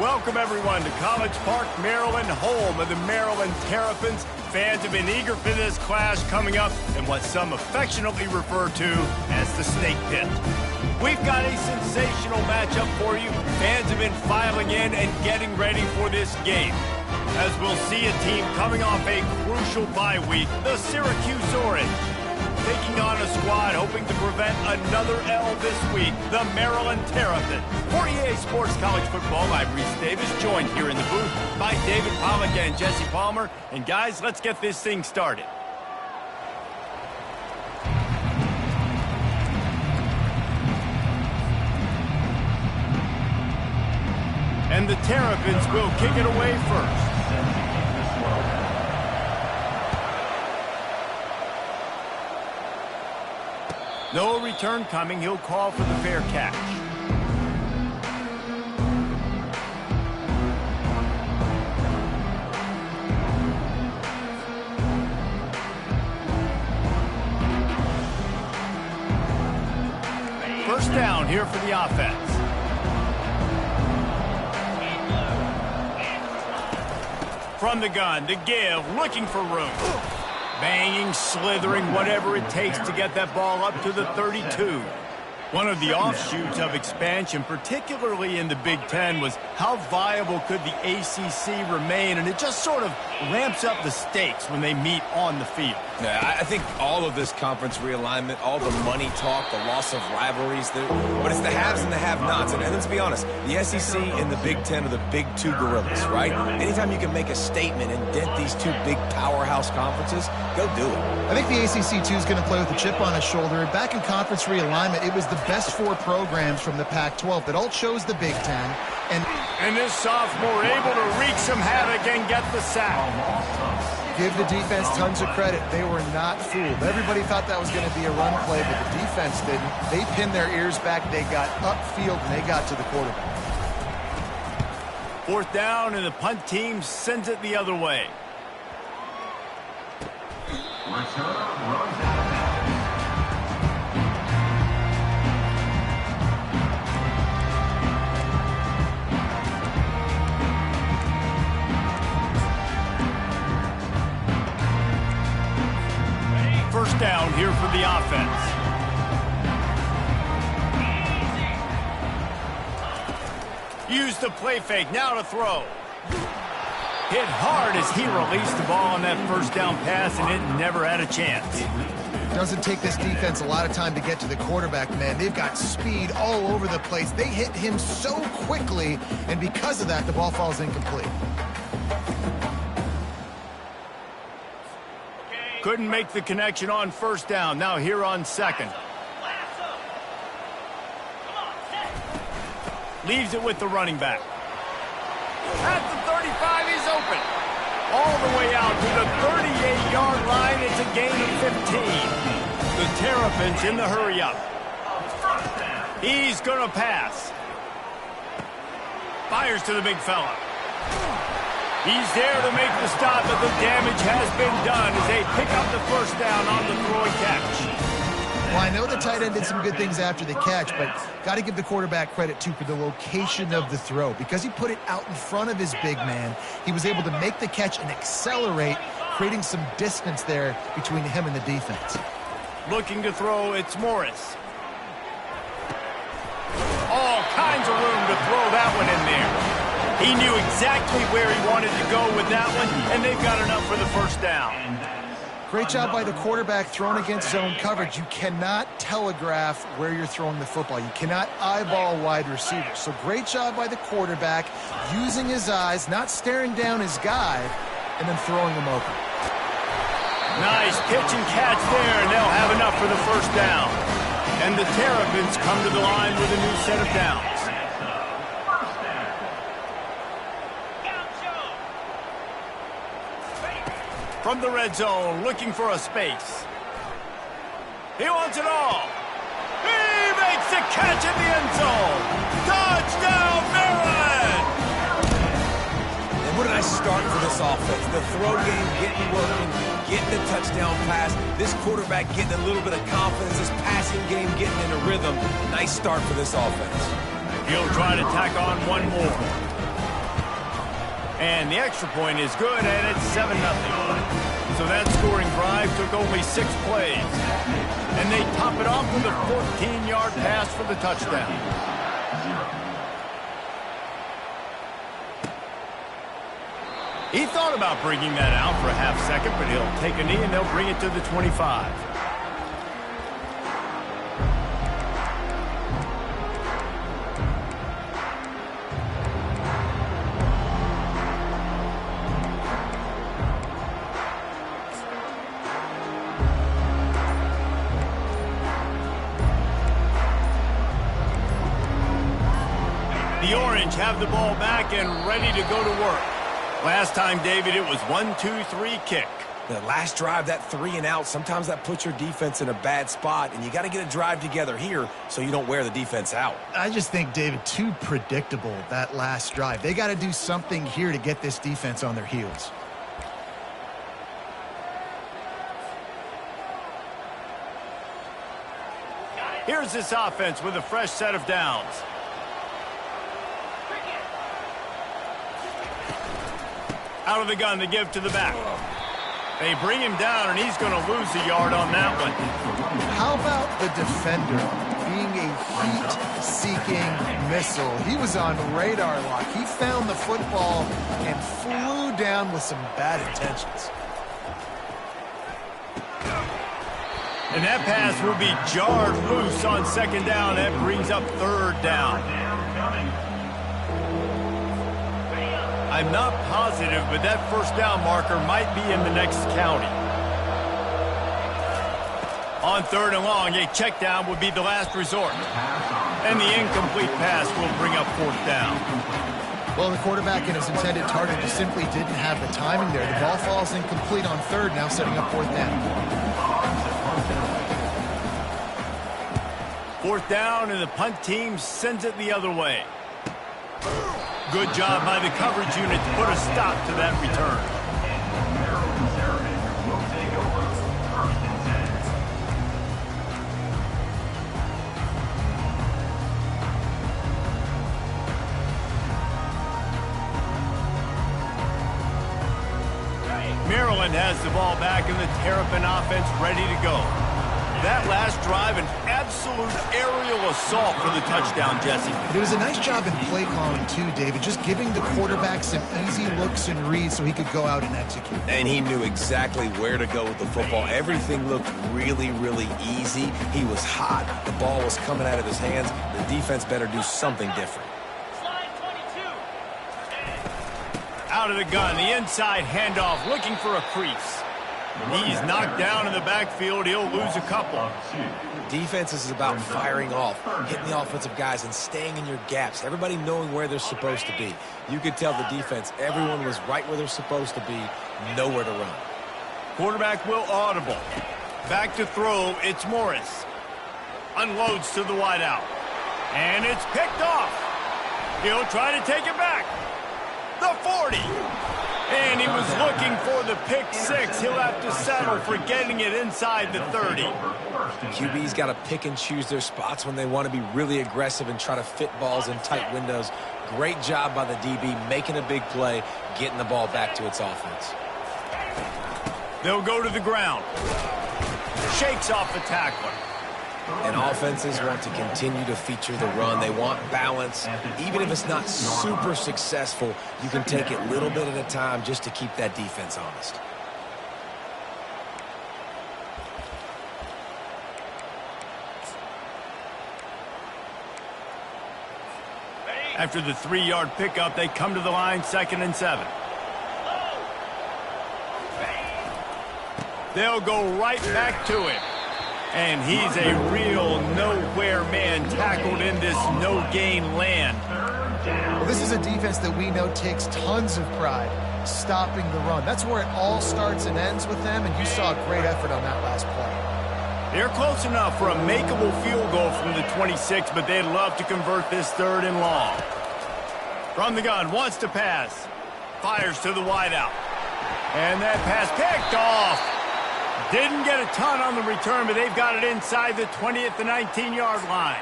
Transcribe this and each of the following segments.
Welcome, everyone, to College Park, Maryland, home of the Maryland Terrapins. Fans have been eager for this clash coming up in what some affectionately refer to as the Snake Pit. We've got a sensational matchup for you. Fans have been filing in and getting ready for this game, as we'll see a team coming off a crucial bye week, the Syracuse Orange, taking on a squad hoping to prevent another L this week, the Maryland Terrapins. For EA Sports College Football, I'm Reese Davis, joined here in the booth by David Pollack and Jesse Palmer. And guys, let's get this thing started. And the Terrapins will kick it away first. No return coming. He'll call for the fair catch. First down here for the offense. From the gun to give, looking for room. Banging, slithering, whatever it takes to get that ball up to the 32. One of the offshoots of expansion, particularly in the Big Ten, was how viable could the ACC remain, and it just sort of ramps up the stakes when they meet on the field. Yeah, I think all of this conference realignment, all the money talk, the loss of rivalries, but it's the haves and the have-nots. And let's be honest, the SEC and the Big Ten are the big two gorillas, right? Anytime you can make a statement and dent these two big powerhouse conferences, go do it. I think the ACC, too, is going to play with a chip on his shoulder. Back in conference realignment, it was the best four programs from the Pac-12 that all chose the Big Ten. And this sophomore able to wreak some havoc and get the sack. Give the defense tons of credit. They were not fooled. Everybody thought that was going to be a run play, but the defense didn't. They pinned their ears back. They got upfield, and they got to the quarterback. Fourth down, and the punt team sends it the other way. First down here for the offense. Use the play fake, now to throw. Hit hard as he released the ball on that first down pass, and it never had a chance. Doesn't take this defense a lot of time to get to the quarterback, man. They've got speed all over the place. They hit him so quickly, and because of that, the ball falls incomplete. Couldn't make the connection on first down. Now here on second. Leaves it with the running back. At the 35, he's open. All the way out to the 38-yard line. It's a gain of 15. The Terrapins in the hurry-up. He's going to pass. Fires to the big fella. He's there to make the stop, but the damage has been done as they pick up the first down on the throw and catch. Well, I know the tight end did some good things after the catch, but got to give the quarterback credit, too, for the location of the throw. Because he put it out in front of his big man, he was able to make the catch and accelerate, creating some distance there between him and the defense. Looking to throw, it's Morris. All kinds of room to throw that one in there. He knew exactly where he wanted to go with that one, and they've got enough for the first down. Great job by the quarterback throwing against zone coverage. You cannot telegraph where you're throwing the football. You cannot eyeball wide receivers. So great job by the quarterback using his eyes, not staring down his guy, and then throwing him open. Nice pitch and catch there, and they'll have enough for the first down. And the Terrapins come to the line with a new set of downs. From the red zone, looking for a space. He wants it all. He makes the catch in the end zone. Touchdown, Maryland! And what did I start for this offense? The throw game getting working, getting a touchdown pass. This quarterback getting a little bit of confidence. This passing game getting in a rhythm. Nice start for this offense. He'll try to tack on one more. And the extra point is good, and it's 7-0. So that scoring drive took only 6 plays. And they top it off with a 14-yard pass for the touchdown. He thought about bringing that out for a half second, but he'll take a knee and they'll bring it to the 25. The Orange have the ball back and ready to go to work. Last time, David, it was 1-2-3 kick. The last drive, that 3 and out, sometimes that puts your defense in a bad spot, and you got to get a drive together here so you don't wear the defense out. I just think, David, too predictable, that last drive. They got to do something here to get this defense on their heels. Here's this offense with a fresh set of downs. Out of the gun to give to the back. They bring him down, and he's going to lose a yard on that one. How about the defender being a heat-seeking missile? He was on radar lock. He found the football and flew down with some bad intentions. And that pass will be jarred loose on second down. That brings up third down. I'm not positive, but that first down marker might be in the next county. On third and long, a check down would be the last resort. And the incomplete pass will bring up fourth down. Well, the quarterback and his intended target just simply didn't have the timing there. The ball falls incomplete on third, now setting up fourth down. Fourth down, and the punt team sends it the other way. Good job by the coverage unit to put a stop to that return. Maryland has the ball back and the Terrapin offense ready to go. That last drive, an absolute aerial assault for the touchdown, Jesse. It was a nice job in play calling, too, David, just giving the quarterback some easy looks and reads so he could go out and execute. And he knew exactly where to go with the football. Everything looked really, really easy. He was hot. The ball was coming out of his hands. The defense better do something different. Out of the gun, the inside handoff, looking for a crease. He's knocked down in the backfield. He'll lose a couple. Defense is about firing off, hitting the offensive guys, and staying in your gaps. Everybody knowing where they're supposed to be. You could tell the defense, everyone was right where they're supposed to be, nowhere to run. Quarterback will audible. Back to throw, it's Morris. Unloads to the wideout. And it's picked off. He'll try to take it back. The 40. And he was looking for the pick six. He'll have to settle for getting it inside the 30. QB's got to pick and choose their spots when they want to be really aggressive and try to fit balls in tight windows. Great job by the DB making a big play, getting the ball back to its offense. They'll go to the ground. Shakes off the tackler. And offenses want to continue to feature the run. They want balance. Even if it's not super successful, you can take it little bit at a time just to keep that defense honest. After the 3-yard pickup, they come to the line, 2nd and 7. They'll go right back to him. And he's a real nowhere man tackled in this no-gain land. Well, this is a defense that we know takes tons of pride stopping the run. That's where it all starts and ends with them, and you saw a great effort on that last play. They're close enough for a makeable field goal from the 26, but they'd love to convert this 3rd and long. From the gun, wants to pass. Fires to the wideout. And that pass picked off. Didn't get a ton on the return, but they've got it inside the 20 at the 19-yard line.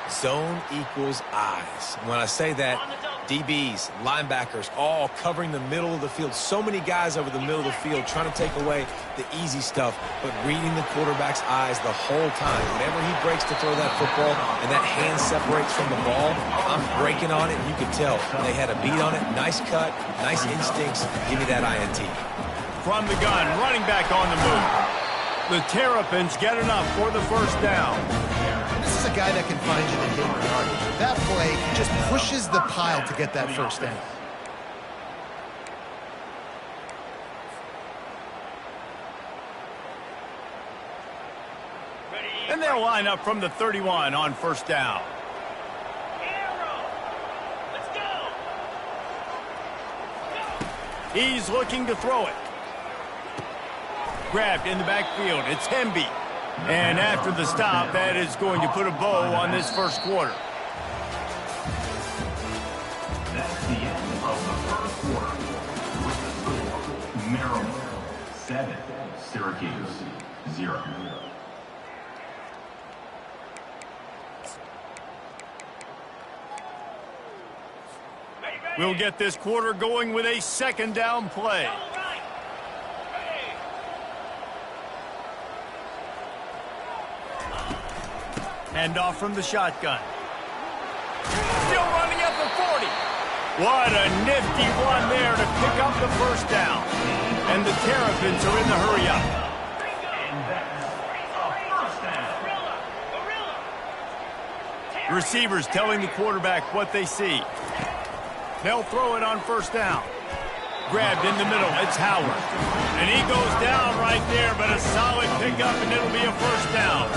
Zone equals eyes. When I say that, DBs, linebackers, all covering the middle of the field. So many guys over the middle of the field trying to take away the easy stuff, but reading the quarterback's eyes the whole time. Whenever he breaks to throw that football and that hand separates from the ball, I'm breaking on it, and you can tell they had a beat on it. Nice cut, nice instincts. Give me that INT. From the gun, running back on the move. The Terrapins get enough for the first down. This is a guy that can find you the hidden yardage. That play, he just pushes the pile to get that first down. And they'll line up from the 31 on first down. He's looking to throw it. Grabbed in the backfield. It's Hemby. And after the stop, that is going to put a bow on this first quarter. That's the end of the first quarter. With the score, Maryland 7, Syracuse 0. We'll get this quarter going with a second down play. Handoff from the shotgun. Still running at the 40. What a nifty run there to pick up the first down. And the Terrapins are in the hurry-up. Receivers telling the quarterback what they see. They'll throw it on first down. Grabbed in the middle. It's Howard. And he goes down right there, but a solid pickup, and it'll be a first down.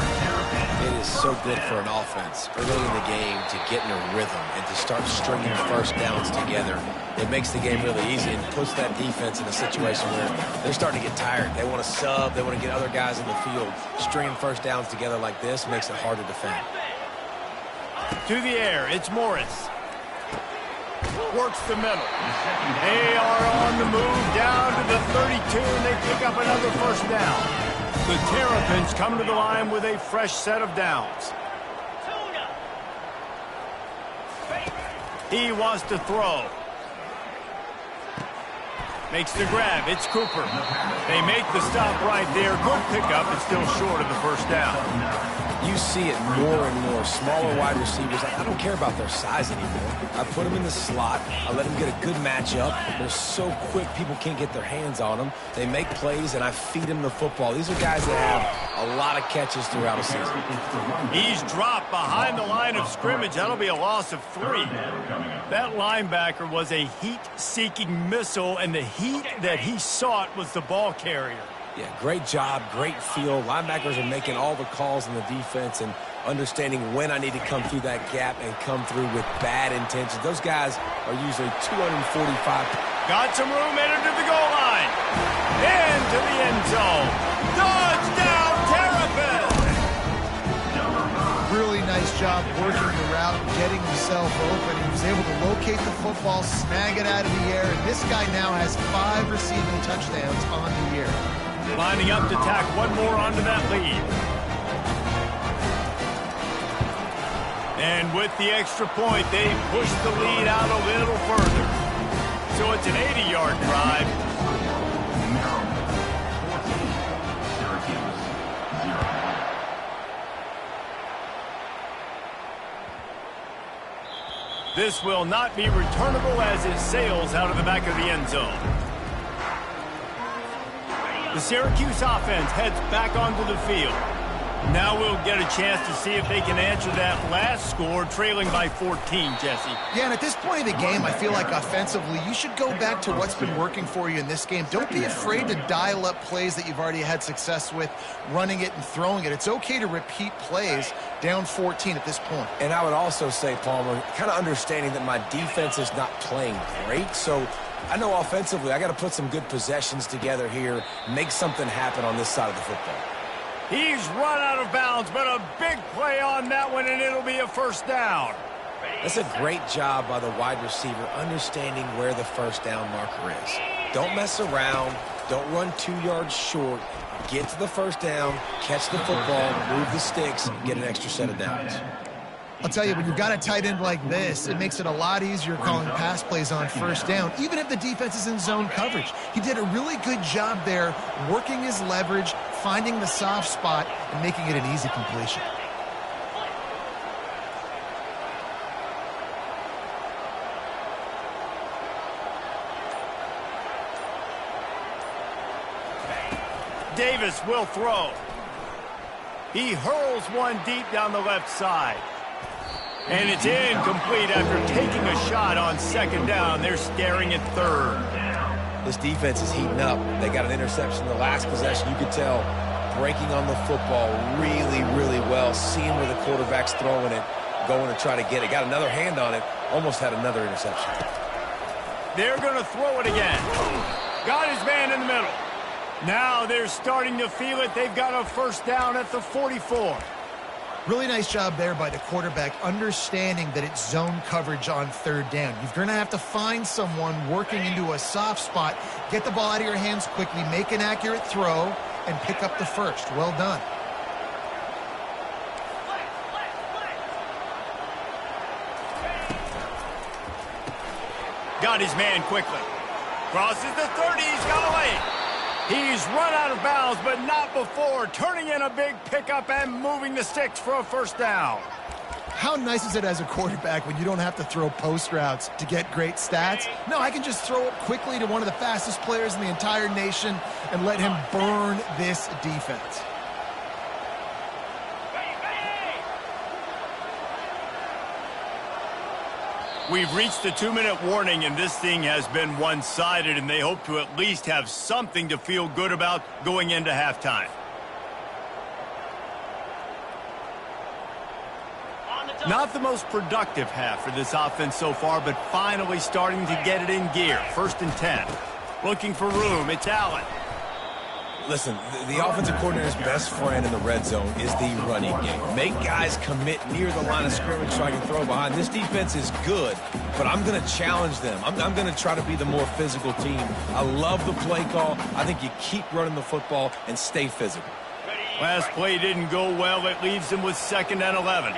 It is so good for an offense early in the game to get in a rhythm and to start stringing first downs together. It makes the game really easy and puts that defense in a situation where they're starting to get tired. They want to sub. They want to get other guys in the field. Stringing first downs together like this makes it hard to defend. To the air, it's Morris. Works the middle. They are on the move down to the 32, and they pick up another first down. The Terrapins come to the line with a fresh set of downs. He wants to throw. Makes the grab. It's Cooper. They make the stop right there. Good pickup, but still short of the first down. You see it more and more. Smaller wide receivers, I don't care about their size anymore. I put them in the slot. I let them get a good matchup. They're so quick, people can't get their hands on them. They make plays, and I feed them the football. These are guys that have a lot of catches throughout a season. He's dropped behind the line of scrimmage. That'll be a loss of 3. That linebacker was a heat-seeking missile, and the heat that he sought was the ball carrier. Yeah, great job, great feel. Linebackers are making all the calls in the defense and understanding when I need to come through that gap and come through with bad intentions. Those guys are usually 245. Got some room headed to the goal line. Into the end zone. Touchdown, Terrapins! Really nice job working the route, getting himself open. He was able to locate the football, snag it out of the air, and this guy now has 5 receiving touchdowns on the year. Lining up to tack one more onto that lead. And with the extra point, they push the lead out a little further. So it's an 80-yard drive. This will not be returnable as it sails out of the back of the end zone. The Syracuse offense heads back onto the field. Now we'll get a chance to see if they can answer that last score, trailing by 14, Jesse. Yeah, and at this point of the game, I feel like offensively, you should go back to what's been working for you in this game. Don't be afraid to dial up plays that you've already had success with, running it and throwing it. It's okay to repeat plays down 14 at this point. And I would also say, Palmer, kind of understanding that my defense is not playing great, so I know offensively I got to put some good possessions together here, make something happen on this side of the football. He's run out of bounds, but a big play on that one, and it'll be a first down. That's a great job by the wide receiver, understanding where the first down marker is. Don't mess around. Don't run 2 yards short. Get to the first down, catch the football, move the sticks, and get an extra set of downs. I'll tell you, when you've got a tight end like this, it makes it a lot easier calling pass plays on first down, even if the defense is in zone coverage. He did a really good job there, working his leverage, finding the soft spot, and making it an easy completion. Davis will throw. He hurls one deep down the left side. And it's incomplete after taking a shot on second down. They're staring at third. This defense is heating up. They got an interception the last possession. You could tell breaking on the football really, really well, seeing where the quarterback's throwing it, going to try to get it. Got another hand on it, almost had another interception. They're going to throw it again. Got his man in the middle. Now they're starting to feel it. They've got a first down at the 44. Really nice job there by the quarterback, understanding that it's zone coverage on third down. You're going to have to find someone working into a soft spot, get the ball out of your hands quickly, make an accurate throw, and pick up the first. Well done. Got his man quickly. Crosses the 30. He's got away. He's run out of bounds, but not before turning in a big pickup and moving the sticks for a first down. How nice is it as a quarterback when you don't have to throw post routes to get great stats? No, I can just throw it quickly to one of the fastest players in the entire nation and let him burn this defense. We've reached the 2-minute warning, and this thing has been one-sided, and they hope to at least have something to feel good about going into halftime. Not the most productive half for this offense so far, but finally starting to get it in gear. 1st and 10. Looking for room. It's Allen. Listen, the offensive coordinator's best friend in the red zone is the running game. Make guys commit near the line of scrimmage so I can throw behind. This defense is good, but I'm going to challenge them. I'm going to try to be the more physical team. I love the play call. I think you keep running the football and stay physical. Last play didn't go well. It leaves him with 2nd and 11.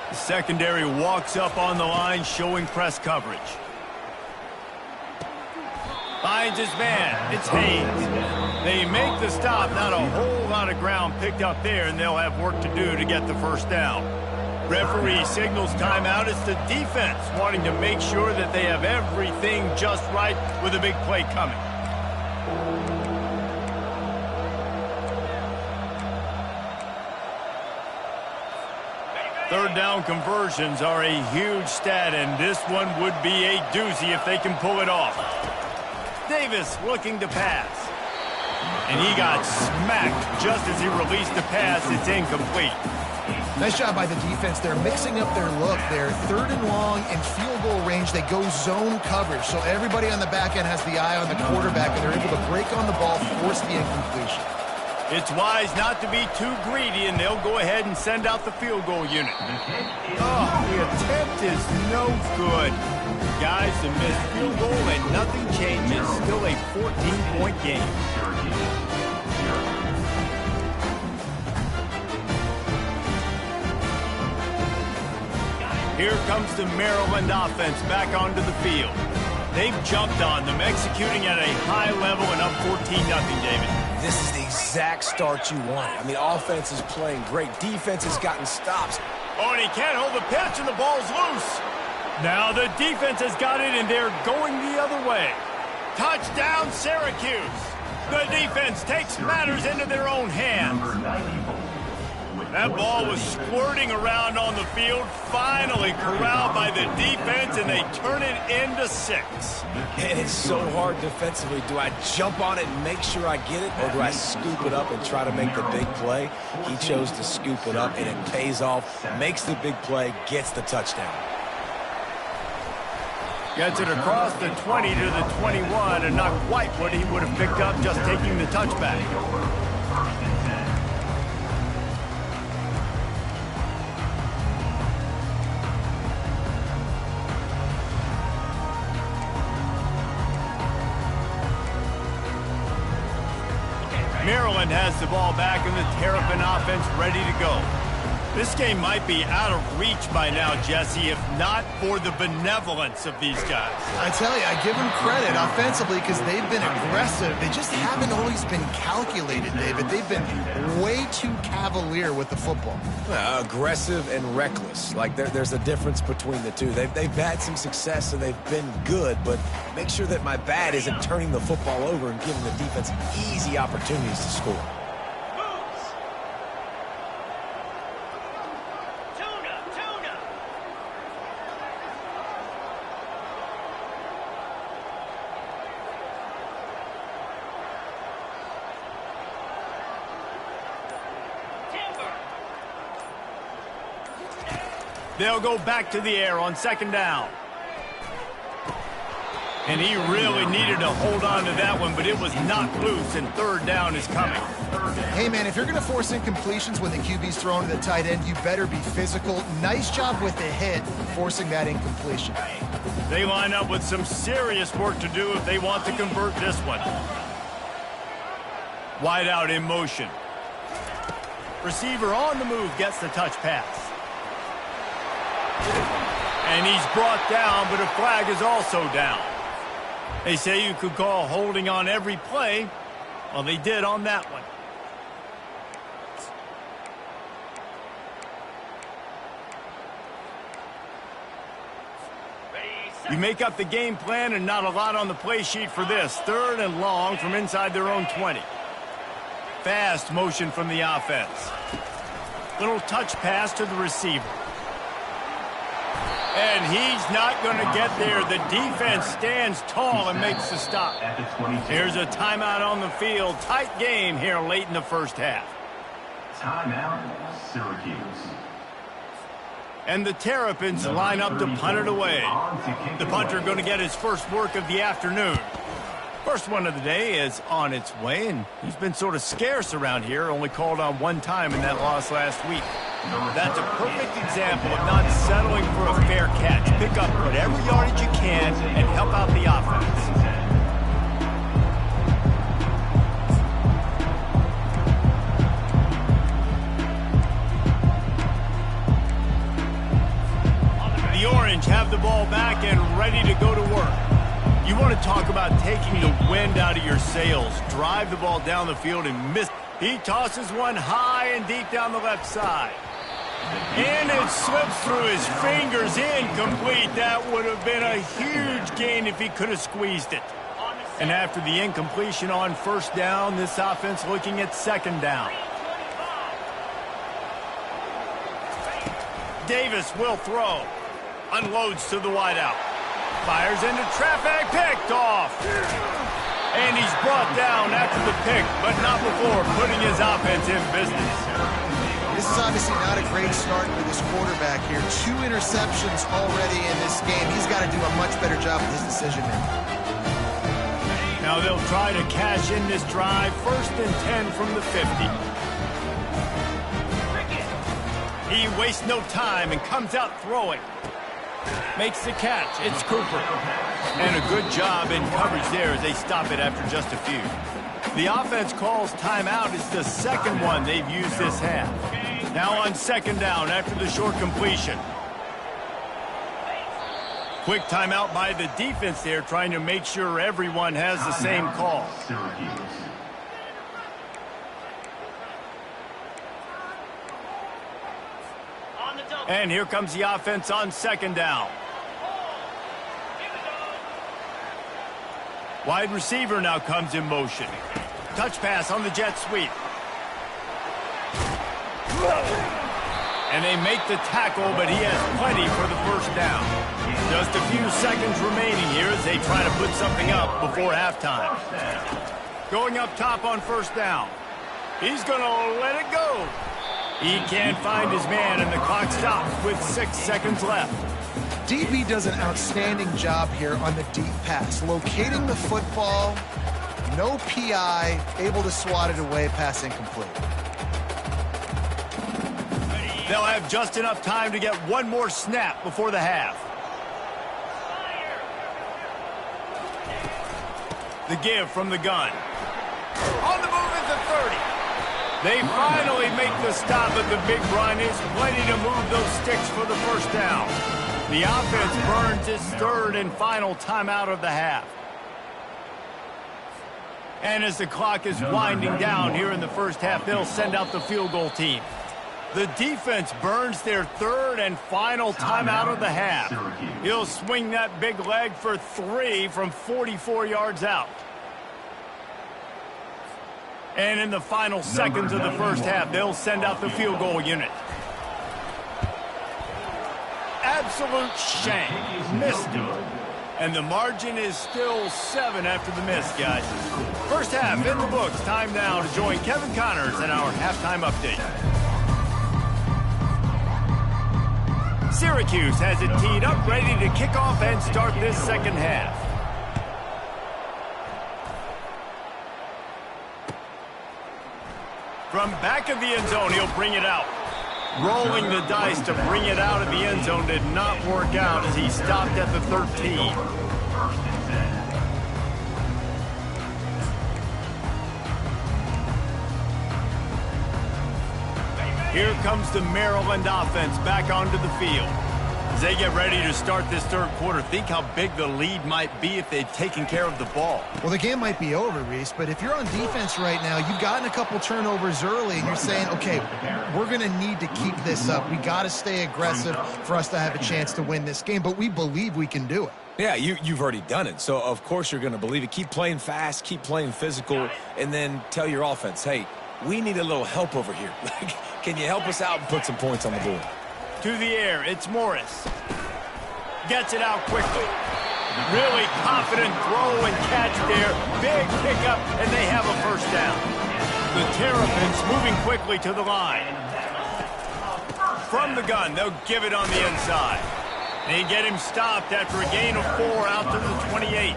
The secondary walks up on the line, showing press coverage. Finds his man. It's Hayes. They make the stop. Not a whole lot of ground picked up there, and they'll have work to do to get the first down. Referee signals timeout. It's the defense wanting to make sure that they have everything just right with a big play coming. Third down conversions are a huge stat, and this one would be a doozy if they can pull it off. Davis looking to pass. And he got smacked just as he released the pass. It's incomplete. Nice job by the defense. They're mixing up their look. They're 3rd and long in field goal range. They go zone coverage. So everybody on the back end has the eye on the quarterback, and they're able to break on the ball, force the incompletion. It's wise not to be too greedy, and they'll go ahead and send out the field goal unit. Oh, the attempt is no good. Guys, a missed field goal and nothing changes. Still a 14-point game. Here comes the Maryland offense back onto the field. They've jumped on them, executing at a high level and up 14-0, David. This is the exact start you want. I mean, offense is playing great. Defense has gotten stops. Oh, and he can't hold the pitch, and the ball's loose. Now the defense has got it, and they're going the other way. Touchdown, Syracuse. The defense takes matters into their own hands. That ball was squirting around on the field, finally corralled by the defense, and they turn it into 6. And it's so hard defensively. Do I jump on it and make sure I get it, or do I scoop it up and try to make the big play? He chose to scoop it up, and it pays off, makes the big play, gets the touchdown. Gets it across the 20 to the 21, and not quite what he would have picked up just taking the touchback. Maryland has the ball back and the Terrapin offense ready to go. This game might be out of reach by now, Jesse, if not for the benevolence of these guys. I tell you, I give them credit offensively because they've been aggressive. They just haven't always been calculated, David. They've been way too cavalier with the football. Aggressive and reckless. Like, there's a difference between the two. They've had some success and they've been good, but make sure that my bat isn't turning the football over and giving the defense easy opportunities to score. They'll go back to the air on second down. And he really needed to hold on to that one, but it was knocked loose, and third down is coming. Hey, man, if you're going to force incompletions when the QB's thrown to the tight end, you better be physical. Nice job with the hit, forcing that incompletion. They line up with some serious work to do if they want to convert this one. Wide out in motion. Receiver on the move gets the touch pass. And he's brought down, but a flag is also down. They say you could call holding on every play. Well, they did on that one. You make up the game plan and not a lot on the play sheet for this. Third and long from inside their own 20. Fast motion from the offense. Little touch pass to the receiver. And he's not going to get there. The defense stands tall and makes the stop. Here's a timeout on the field. Tight game here late in the first half. Timeout, Syracuse. And the Terrapins line up to punt it away. The punter going to get his first work of the afternoon. First one of the day is on its way, and he's been sort of scarce around here, only called on one time in that loss last week. That's a perfect example of not settling for a fair catch. Pick up whatever yardage you can and help out the offense. The Orange have the ball back and ready to go to work. You want to talk about taking the wind out of your sails. Drive the ball down the field and miss. He tosses one high and deep down the left side. And it slips through his fingers, incomplete. That would have been a huge gain if he could have squeezed it. And after the incompletion on first down, this offense looking at second down. Davis will throw. Unloads to the wideout. Fires into traffic, picked off. And he's brought down after the pick, but not before putting his offense in business. This is obviously not a great start for this quarterback here. 2 interceptions already in this game. He's got to do a much better job with his decision-making. Now they'll try to cash in this drive. First and 10 from the 50. He wastes no time and comes out throwing. Makes the catch. It's Cooper. And a good job in coverage there as they stop it after just a few. The offense calls timeout. It's the second one they've used this half. Now on second down after the short completion. Quick timeout by the defense there, trying to make sure everyone has the same call. And here comes the offense on second down. Wide receiver now comes in motion. Touch pass on the jet sweep. And they make the tackle, but he has plenty for the first down. Just a few seconds remaining here as they try to put something up before halftime. Going up top on first down. He's going to let it go. He can't find his man, and the clock stops with 6 seconds left. DB does an outstanding job here on the deep pass. Locating the football, no PI, able to swat it away, pass incomplete. They'll have just enough time to get one more snap before the half. The give from the gun. On the move is the third. 30. They finally make the stop at the big run. It's plenty to move those sticks for the first down. The offense burns its third and final timeout of the half. And as the clock is winding down here in the first half, they'll send out the field goal team. The defense burns their third and final timeout of the half. He'll swing that big leg for 3 from 44 yards out. And in the final seconds of the first half, they'll send out the field goal unit. Absolute shame. Missed it. And the margin is still 7 after the miss, guys. First half in the books. Time now to join Kevin Connors in our halftime update. Syracuse has it teed up, ready to kick off and start this second half. From back of the end zone, he'll bring it out. Rolling the dice to bring it out of the end zone did not work out as he stopped at the 13. Here comes the Maryland offense back onto the field. As they get ready to start this third quarter, think how big the lead might be if they'd taken care of the ball. Well, the game might be over, Reese, but if you're on defense right now, you've gotten a couple turnovers early, and you're saying, okay, we're going to need to keep this up. We got to stay aggressive for us to have a chance to win this game, but we believe we can do it. Yeah, you've already done it, so of course you're going to believe it. Keep playing fast, keep playing physical, and then tell your offense, hey, we need a little help over here. Can you help us out and put some points on the board? To the air, it's Morris. Gets it out quickly. Really confident throw and catch there. Big pickup, and they have a first down. The Terrapins moving quickly to the line. From the gun, they'll give it on the inside. They get him stopped after a gain of 4 out to the 28.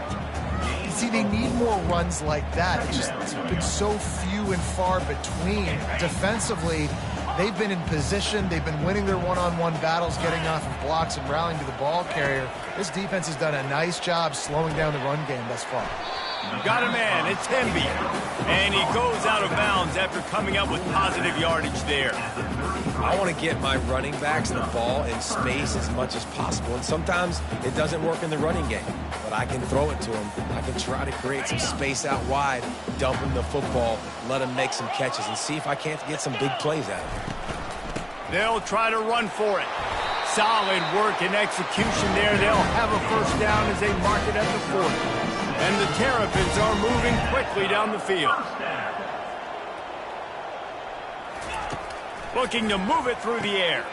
See, they need more runs like that. It's been so few and far between. Defensively, they've been in position. They've been winning their one-on-one battles, getting off of blocks and rallying to the ball carrier. This defense has done a nice job slowing down the run game thus far. Got a man, it's Hemby. And he goes out of bounds after coming up with positive yardage there. I want to get my running backs the ball in space as much as possible. And sometimes it doesn't work in the running game. But I can throw it to them. I can try to create some space out wide, dump him the football, let him make some catches, and see if I can't get some big plays out of it. They'll try to run for it. Solid work and execution there. They'll have a first down as they mark it at the 40. And the Terrapins are moving quickly down the field. Looking to move it through the air.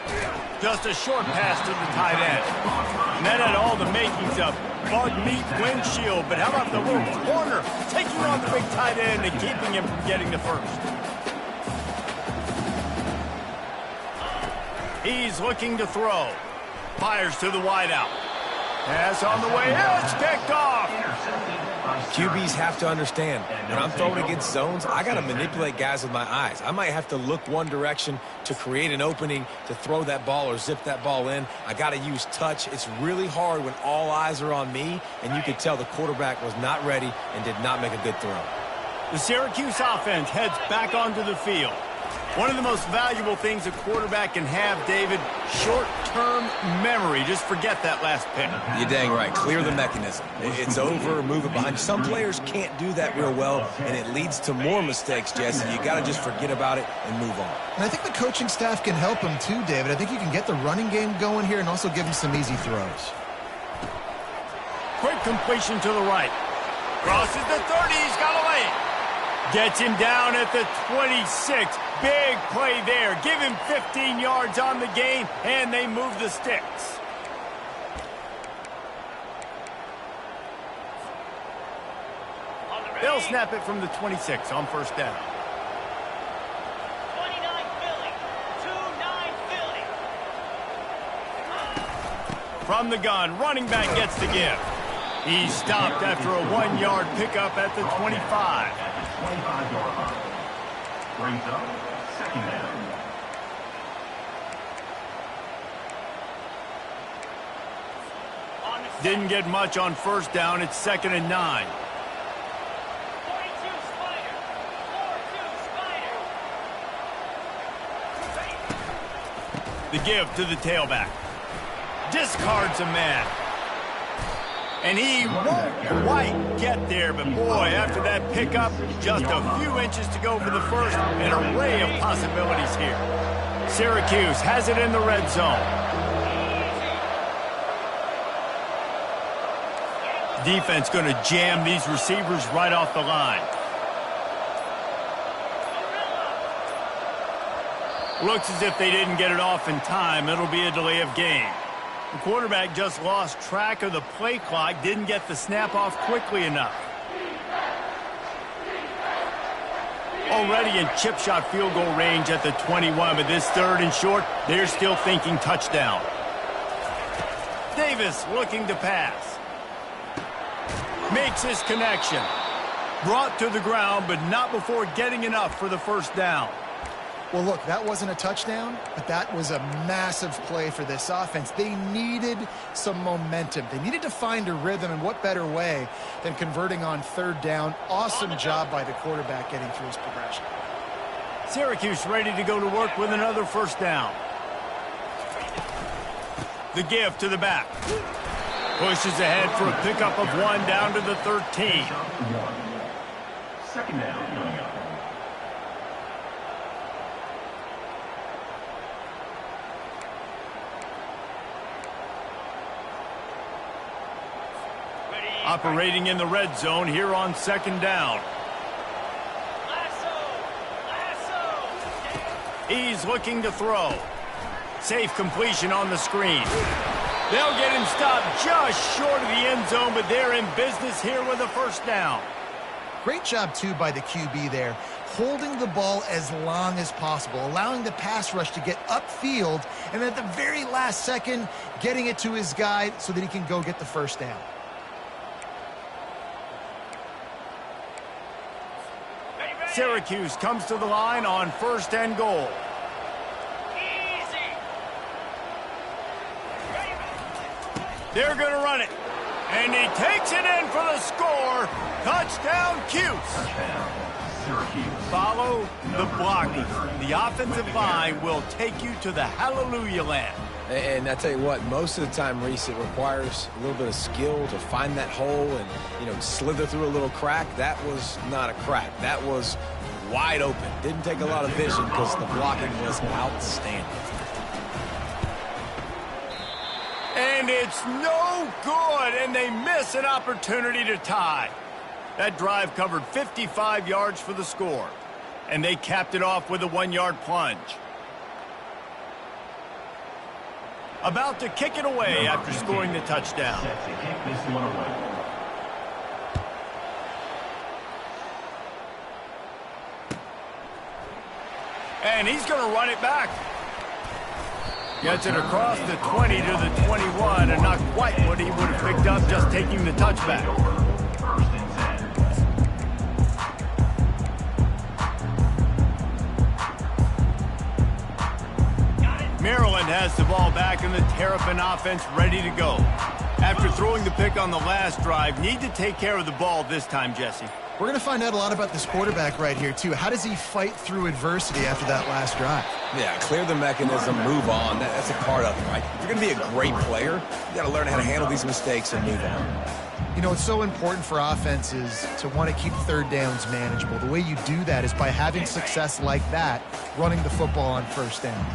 Just a short pass to the tight end. And that had all the makings of bug meat windshield. But how about the little corner taking on the big tight end and keeping him from getting the first? He's looking to throw. Fires to the wideout. Pass on the way. It's picked off. QBs have to understand, when I'm throwing against zones, I got to manipulate guys with my eyes. I might have to look one direction to create an opening to throw that ball or zip that ball in. I got to use touch. It's really hard when all eyes are on me, and you could tell the quarterback was not ready and did not make a good throw. The Syracuse offense heads back onto the field. One of the most valuable things a quarterback can have, David, short-term memory. Just forget that last pick. You're dang right. Clear the mechanism. It's over, move it behind. Some players can't do that real well, and it leads to more mistakes, Jesse. You got to just forget about it and move on. And I think the coaching staff can help him too, David. I think you can get the running game going here and also give him some easy throws. Quick completion to the right. Crosses the 30. He's got a lane. Gets him down at the 26. Big play there. Give him 15 yards on the game, and they move the sticks. They'll snap it from the 26 on first down. 29 Philly. 2-9 Philly. From the gun, running back gets the give. He's stopped after a 1-yard pickup at the 25. 25-yard line. Brings up second down. Didn't get much on first down. It's 2nd and 9. 42 Spider. 4-2 Spider. The give to the tailback. Discards a man. And he won't quite get there, but boy, after that pickup, just a few inches to go for the first. An array of possibilities here. Syracuse has it in the red zone. Defense going to jam these receivers right off the line. Looks as if they didn't get it off in time. It'll be a delay of game. The quarterback just lost track of the play clock, didn't get the snap off quickly enough. Already in chip shot field goal range at the 21, but this third and short, they're still thinking touchdown. Davis looking to pass. Makes his connection. Brought to the ground, but not before getting enough for the first down. Well, look, that wasn't a touchdown, but that was a massive play for this offense. They needed some momentum. They needed to find a rhythm, and what better way than converting on third down. Awesome job by the quarterback getting through his progression. Syracuse ready to go to work with another first down. The give to the back. Pushes ahead for a pickup of 1 down to the 13. Second down coming up. Operating in the red zone here on second down. He's looking to throw. Safe completion on the screen. They'll get him stopped just short of the end zone, but they're in business here with a first down. Great job, too, by the QB there, holding the ball as long as possible, allowing the pass rush to get upfield, and at the very last second, getting it to his guy so that he can go get the first down. Syracuse comes to the line on first and goal. They're going to run it. And he takes it in for the score. Touchdown, Cuse. Touchdown, Syracuse. Follow the blocking. The offensive line will take you to the hallelujah land. And I tell you what, most of the time, Reese, it requires a little bit of skill to find that hole and, slither through a little crack. That was not a crack. That was wide open. Didn't take a lot of vision because the blocking was outstanding. And it's no good, and they miss an opportunity to tie. That drive covered 55 yards for the score, and they capped it off with a 1-yard plunge. About to kick it away after scoring the touchdown. Set to kick this one away. And he's going to run it back. Gets it across the 20 to the 21, and not quite what he would have picked up just taking the touchback. First and 10. Maryland has the ball back, and the Terrapin offense ready to go. After throwing the pick on the last drive, need to take care of the ball this time, Jesse. We're going to find out a lot about this quarterback right here, too. How does he fight through adversity after that last drive? Yeah, clear the mechanism, move on. That's a part of it, right? If you're going to be a great player, you got to learn how to handle these mistakes and move on. It's so important for offenses to want to keep third downs manageable. The way you do that is by having success like that, running the football on first down.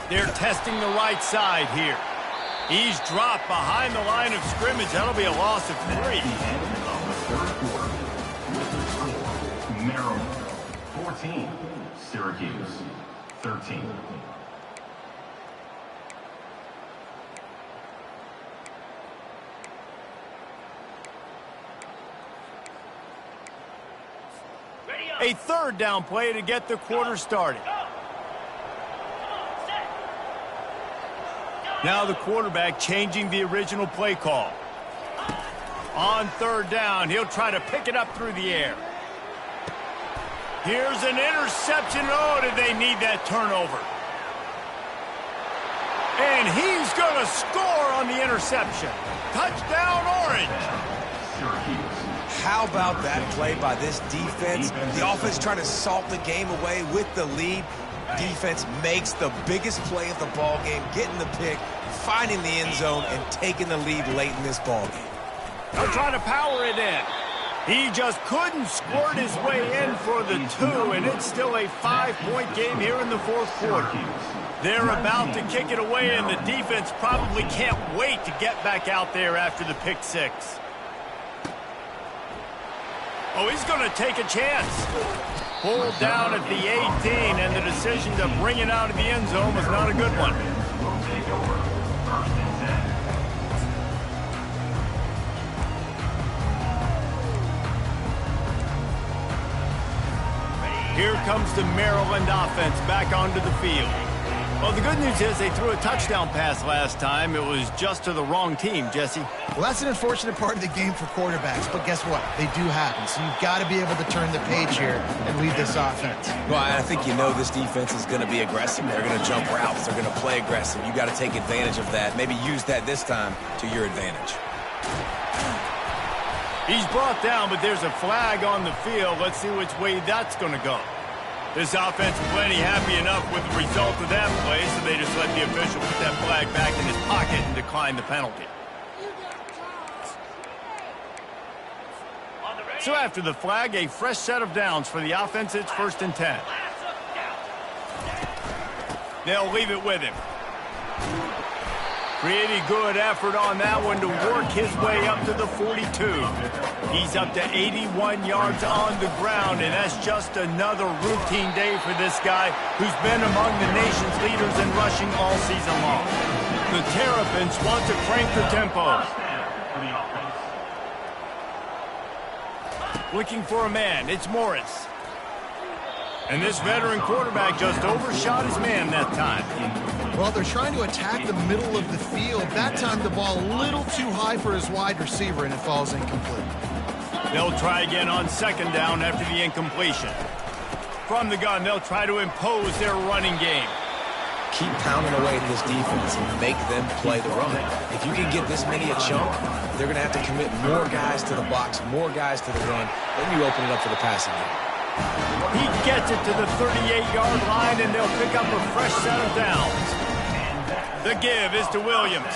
They're testing the right side here. He's dropped behind the line of scrimmage. That'll be a loss of 3. At the end of the third quarter, with the score, Maryland 14, Syracuse 13. A third down play to get the quarter started. Now the quarterback changing the original play call. On third down, he'll try to pick it up through the air. Here's an interception. Oh, did they need that turnover? And he's going to score on the interception. Touchdown, Orange. Syracuse. How about that play by this defense? The offense trying to salt the game away with the lead. Defense makes the biggest play of the ball game, getting the pick, finding the end zone, and taking the lead late in this ball game. They'll try to power it in. He just couldn't squirt his way in for the 2, and it's still a 5-point game here in the fourth quarter. They're about to kick it away, and the defense probably can't wait to get back out there after the pick 6. Oh, he's going to take a chance. Pulled down at the 18, and the decision to bring it out of the end zone was not a good one. Here comes the Maryland offense back onto the field. Well, the good news is they threw a touchdown pass last time. It was just to the wrong team, Jesse. Well, that's an unfortunate part of the game for quarterbacks, but guess what? They do happen, so you've got to be able to turn the page here and lead this offense. Well, I think you know this defense is going to be aggressive. They're going to jump routes. They're going to play aggressive. You got to take advantage of that. Maybe use that this time to your advantage. He's brought down, but there's a flag on the field. Let's see which way that's going to go. This offense plenty happy enough with the result of that play, so they just let the official put that flag back in his pocket and decline the penalty. So after the flag, a fresh set of downs for the offense. It's 1st and 10. They'll leave it with him. Pretty good effort on that one to work his way up to the 42. He's up to 81 yards on the ground, and that's just another routine day for this guy who's been among the nation's leaders in rushing all season long. The Terrapins want to crank the tempo. Looking for a man. It's Morris. And this veteran quarterback just overshot his man that time. Well, they're trying to attack the middle of the field. That time the ball a little too high for his wide receiver, and it falls incomplete. They'll try again on 2nd down after the incompletion. From the gun, they'll try to impose their running game. Keep pounding away at this defense and make them play the run. If you can get this many a chunk, they're going to have to commit more guys to the box, more guys to the run. Then you open it up for the passing game. He gets it to the 38-yard line, and they'll pick up a fresh set of downs. The give is to Williams.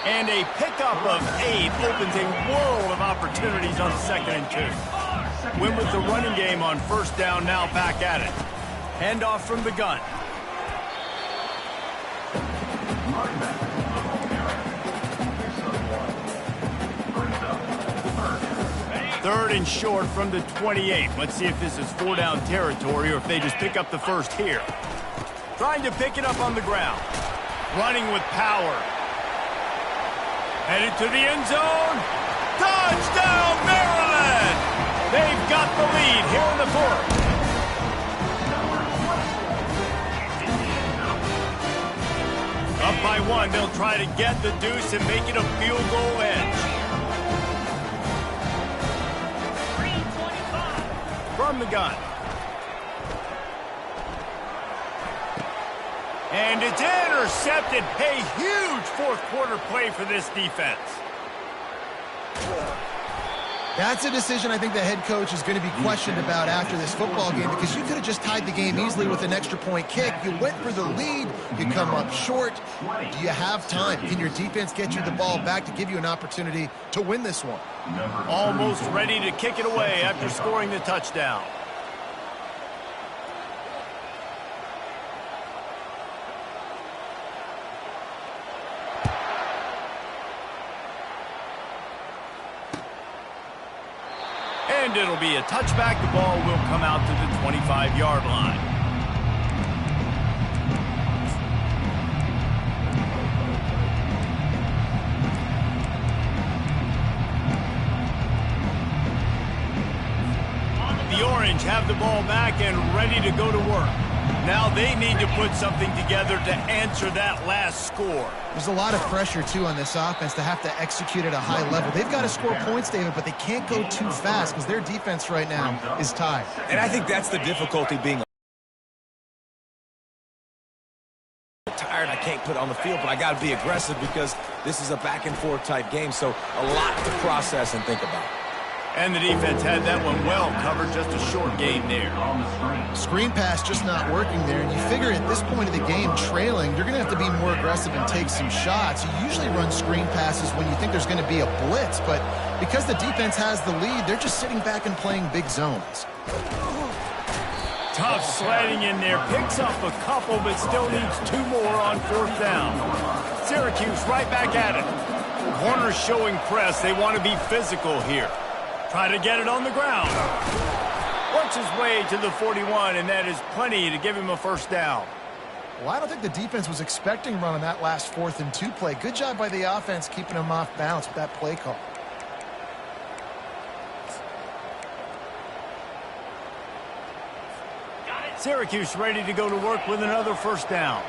And a pickup of 8 opens a world of opportunities on 2nd and 2. Win with the running game on 1st down, now back at it. Handoff from the gun. Third and short from the 28. Let's see if this is 4-down territory or if they just pick up the first here. Trying to pick it up on the ground. Running with power. Headed to the end zone. Touchdown, Maryland! They've got the lead here in the 4th. Up by 1, they'll try to get the deuce and make it a field goal edge. From the gun. And it's intercepted. A huge 4th quarter play for this defense. That's a decision I think the head coach is going to be questioned about after this football game, because you could have just tied the game easily with an extra point kick. You went for the lead. You come up short. Do you have time? Can your defense get you the ball back to give you an opportunity to win this one? Almost ready to kick it away after scoring the touchdown. And it'll be a touchback. The ball will come out to the 25-yard line. The Orange have the ball back and ready to go to work. Now they need to put something together to answer that last score. There's a lot of pressure, too, on this offense to have to execute at a high level. They've got to score points, David, but they can't go too fast because their defense right now is tied. And I think that's the difficulty, being tired. I can't put it on the field, but I got to be aggressive because this is a back-and-forth type game, so a lot to process and think about. And the defense had that one well covered, just a short gain there. On the screen. Screen pass just not working there, and you figure at this point of the game, trailing, you're going to have to be more aggressive and take some shots. You usually run screen passes when you think there's going to be a blitz, but because the defense has the lead, they're just sitting back and playing big zones. Tough sledding in there, picks up a couple, but still needs 2 more on 4th down. Syracuse right back at it. Corners showing press. They want to be physical here. Try to get it on the ground. Works his way to the 41, and that is plenty to give him a 1st down. Well, I don't think the defense was expecting run on that last 4th and 2 play. Good job by the offense keeping them off balance with that play call. Syracuse ready to go to work with another 1st down.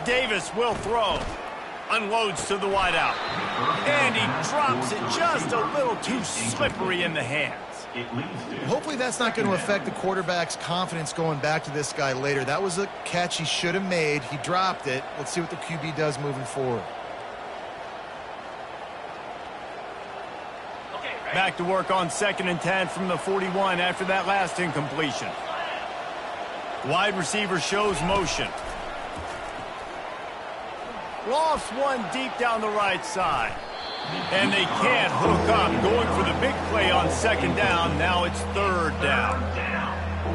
Davis will throw. Unloads to the wideout. And he drops it just a little too slippery in the hands. It leads to Hopefully that's not going to affect the quarterback's confidence going back to this guy later. That was a catch he should have made. He dropped it. Let's see what the QB does moving forward. Back to work on 2nd and 10 from the 41 after that last incompletion. Wide receiver shows motion. Lofts one deep down the right side. And they can't hook up. Going for the big play on 2nd down. Now it's 3rd down.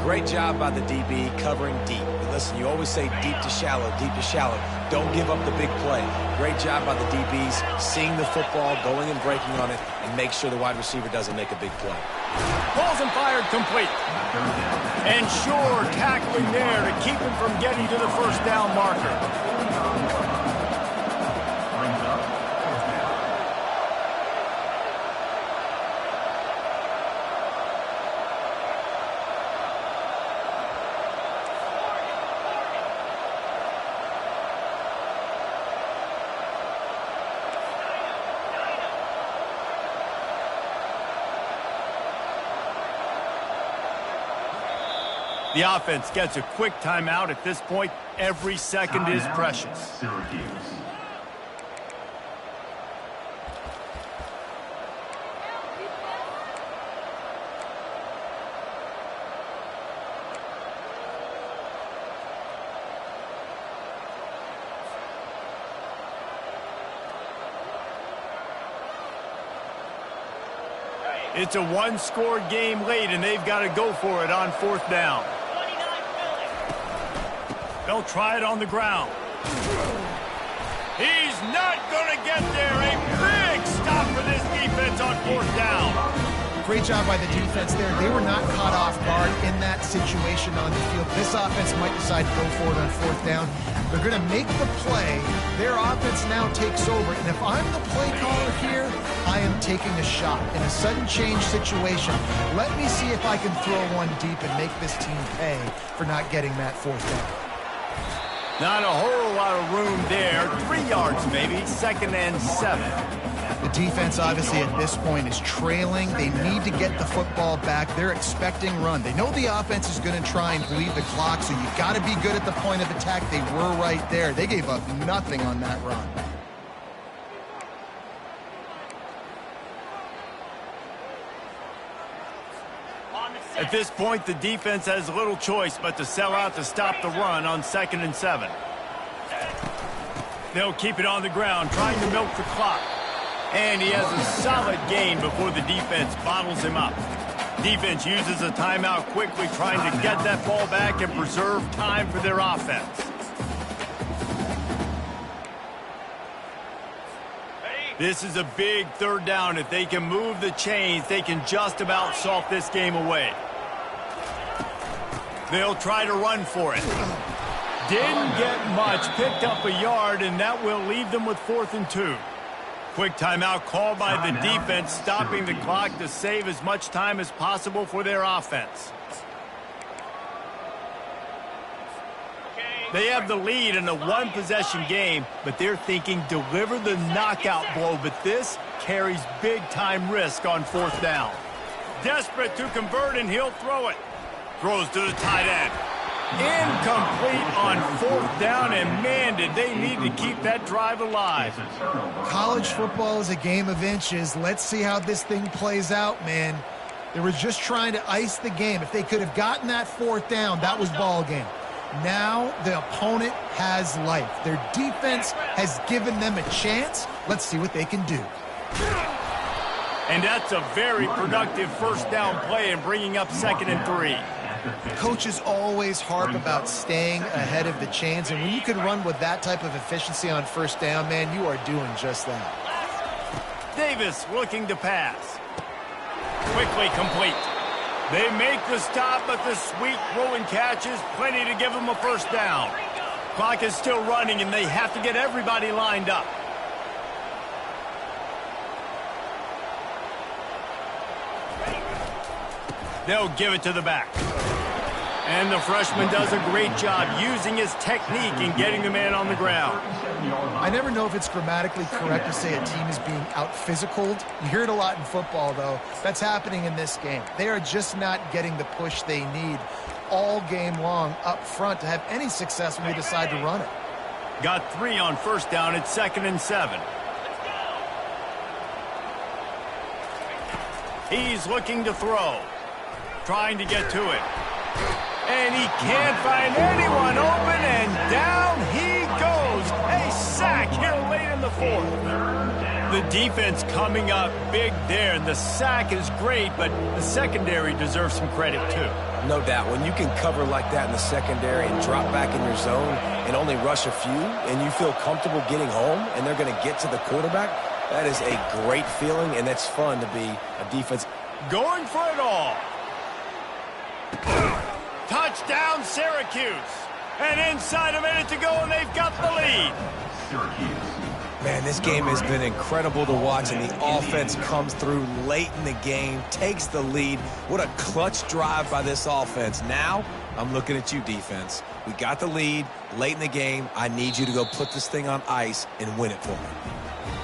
Great job by the DB covering deep. Listen, you always say deep to shallow, deep to shallow. Don't give up the big play. Great job by the DBs, seeing the football, going and breaking on it, and make sure the wide receiver doesn't make a big play. Balls and fired complete. And sure, tackling there to keep him from getting to the 1st down marker. The offense gets a quick timeout at this point. Every second is precious. Syracuse. It's a 1-score game late, and they've got to go for it on 4th down. They'll try it on the ground. He's not going to get there. A big stop for this defense on 4th down. Great job by the defense there. They were not caught off guard in that situation on the field. This offense might decide to go for it on 4th down. They're going to make the play. Their offense now takes over. And if I'm the play caller here, I am taking a shot in a sudden change situation. Let me see if I can throw one deep and make this team pay for not getting that 4th down. Not a whole lot of room there. 3 yards maybe. 2nd and 7. The defense obviously at this point is trailing. They need to get the football back. They're expecting run. They know the offense is going to try and bleed the clock, so you've got to be good at the point of attack. They were right there. They gave up nothing on that run. At this point, the defense has little choice but to sell out to stop the run on 2nd and 7. They'll keep it on the ground, trying to milk the clock. And he has a solid gain before the defense bottles him up. Defense uses a timeout quickly, trying to get that ball back and preserve time for their offense. This is a big 3rd down. If they can move the chains, they can just about salt this game away. They'll try to run for it. Didn't get much, picked up a yard, and that will leave them with 4th and 2. Quick timeout called by the defense, stopping the clock to save as much time as possible for their offense. They have the lead in a 1-possession game, but they're thinking deliver the knockout blow, but this carries big-time risk on 4th down. Desperate to convert, and he'll throw it. Throws to the tight end. Incomplete on 4th down, and man, did they need to keep that drive alive. College football is a game of inches. Let's see how this thing plays out, man. They were just trying to ice the game. If they could have gotten that 4th down, that was ball game. Now the opponent has life. Their defense has given them a chance. Let's see what they can do. And that's a very productive 1st down play and bringing up 2nd and 3. Coaches always harp about staying ahead of the chains, and when you can run with that type of efficiency on 1st down, man, you are doing just that. Davis looking to pass. Quickly complete. They make the stop, but the sweet throw and catch is plenty to give them a 1st down. Clock is still running, and they have to get everybody lined up. They'll give it to the back. And the freshman does a great job using his technique and getting the man on the ground. I never know if it's grammatically correct to say a team is being out-physicaled. You hear it a lot in football, though. That's happening in this game. They are just not getting the push they need all game long up front to have any success when they decide to run it. Got 3 on 1st down. It's 2nd and 7. He's looking to throw. Trying to get to it. And he can't find anyone open, and down he goes. A sack here late in the 4th. The defense coming up big there, and the sack is great, but the secondary deserves some credit too. No doubt. When you can cover like that in the secondary and drop back in your zone and only rush a few, and you feel comfortable getting home, and they're going to get to the quarterback, that is a great feeling, and that's fun to be a defense. Going for it all. Touchdown, Syracuse. And inside a minute to go, and they've got the lead. Man, this game has been incredible to watch, and the offense comes through late in the game, takes the lead. What a clutch drive by this offense. Now, I'm looking at you, defense. We got the lead late in the game. I need you to go put this thing on ice and win it for me.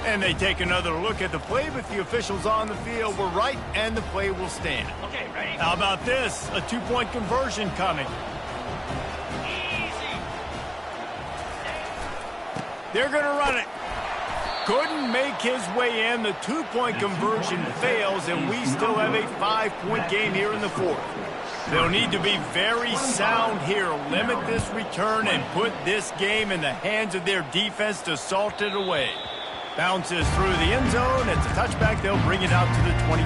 And they take another look at the play, but the officials on the field were right, and the play will stand. Okay, ready? How about this? A 2-point conversion coming. Easy. They're going to run it. Couldn't make his way in. The 2-point conversion fails, and we still have a 5-point game here in the 4th. They'll need to be very sound here, limit this return, and put this game in the hands of their defense to salt it away. Bounces through the end zone. It's a touchback. They'll bring it out to the 25.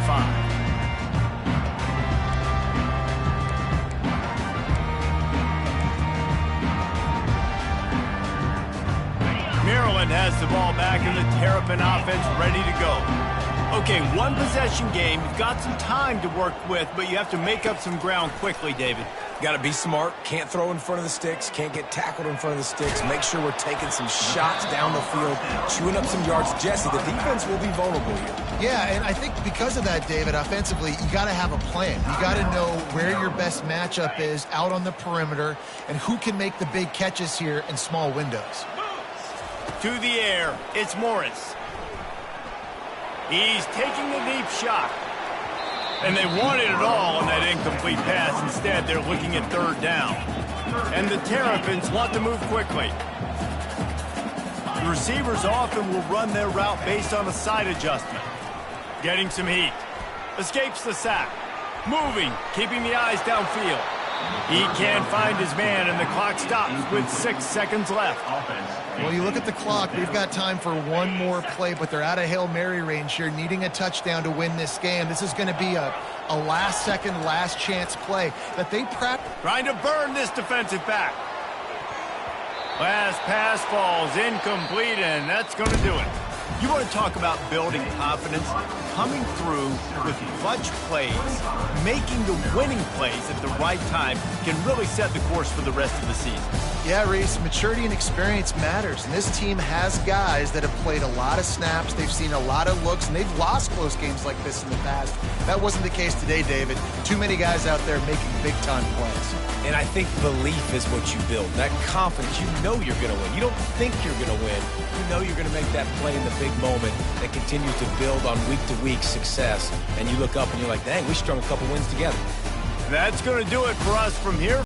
Maryland has the ball back, and the Terrapin offense ready to go. Okay, 1-possession game. You've got some time to work with, but you have to make up some ground quickly, David. Got to be smart. Can't throw in front of the sticks. Can't get tackled in front of the sticks. Make sure we're taking some shots down the field, chewing up some yards. Jesse, the defense will be vulnerable here. Yeah, and I think because of that, David, offensively, you got to have a plan. You got to know where your best matchup is out on the perimeter and who can make the big catches here in small windows. To the air, it's Morris. He's taking the deep shot. And they wanted it all on that incomplete pass. Instead, they're looking at 3rd down. And the Terrapins want to move quickly. The receivers often will run their route based on a side adjustment. Getting some heat. Escapes the sack. Moving, keeping the eyes downfield. He can't find his man, and the clock stops with 6 seconds left. Well, you look at the clock. We've got time for one more play, but they're out of Hail Mary range here, needing a touchdown to win this game. This is going to be a last-second, last-chance play that they prep. Trying to burn this defensive back. Last pass falls incomplete, and that's going to do it. You want to talk about building confidence? Coming through with clutch plays, making the winning plays at the right time can really set the course for the rest of the season. Yeah, Reese, maturity and experience matters, and this team has guys that have played a lot of snaps, they've seen a lot of looks, and they've lost close games like this in the past. That wasn't the case today, David. Too many guys out there making big-time plays. And I think belief is what you build. That confidence, you know you're going to win. You don't think you're going to win. You know you're going to make that play in the big moment that continues to build on week-to-week success. And you look up and you're like, dang, we strung a couple wins together. That's going to do it for us from here.